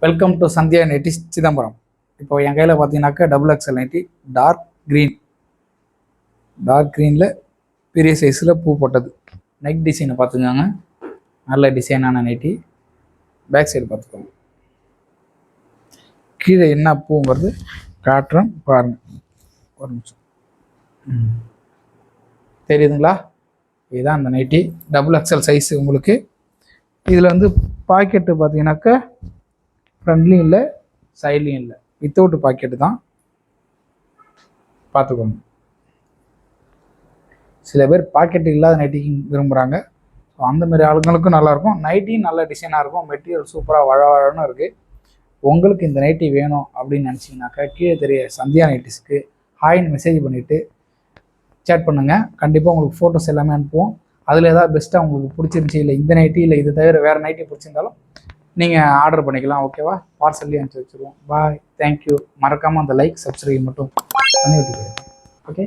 Welcome to Sandhya nighty Chidambaram. இப்போ என் கையில் பார்த்தீங்கன்னாக்கா டபுள் எக்ஸல் நைட்டி டார்க் க்ரீனில் பெரிய சைஸில் பூ போட்டது. நெக் டிசைனை பார்த்துக்கோங்க, நல்ல டிசைனான நைட்டி. பேக் சைடு பார்த்துக்கோங்க, கீழே என்ன பூங்கிறது காட்டுறேன் பாருங்கள். ஒரு நிமிஷம் தெரியுதுங்களா? இதுதான் அந்த நைட்டி, டபுள் எக்ஸல் சைஸு. உங்களுக்கு இதில் வந்து பாக்கெட்டு பார்த்தீங்கன்னாக்கா ஃப்ரண்ட்லையும் இல்லை சைட்லையும் இல்லை, வித்தவுட் பாக்கெட்டு தான். பார்த்துக்கோங்க. சில பேர் பாக்கெட் இல்லாத நைட்டிக்கு விரும்புகிறாங்க. ஸோ அந்தமாரி ஆளுங்களுக்கும் நல்லாயிருக்கும். நைட்டியும் நல்ல டிசைனாக இருக்கும், மெட்டீரியல் சூப்பராக வழவழன்னு இருக்குது. உங்களுக்கு இந்த நைட்டி வேணும் அப்படின்னு நினச்சிங்கனாக்கா கீழே தெரிய சந்தியா நைட்டிஸ்க்கு ஹாய்னு மெசேஜ் பண்ணிவிட்டு சேட் பண்ணுங்கள். கண்டிப்பாக உங்களுக்கு ஃபோட்டோஸ் எல்லாமே அனுப்புவோம். அதில் ஏதாவது பெஸ்ட்டாக உங்களுக்கு பிடிச்சிருந்துச்சி, இல்லை இந்த நைட்டி இல்லை இது தவிர வேறு நைட்டி பிடிச்சிருந்தாலும் நீங்கள் ஆர்டர் பண்ணிக்கலாம். ஓகேவா? பார்சல்லையும் அனுப்பிச்சி வச்சுருவோம். பாய், தேங்க்யூ. மறக்காமல் அந்த லைக் சப்ஸ்கிரைப் மட்டும் பண்ணி விட்டுருங்க. ஓகே.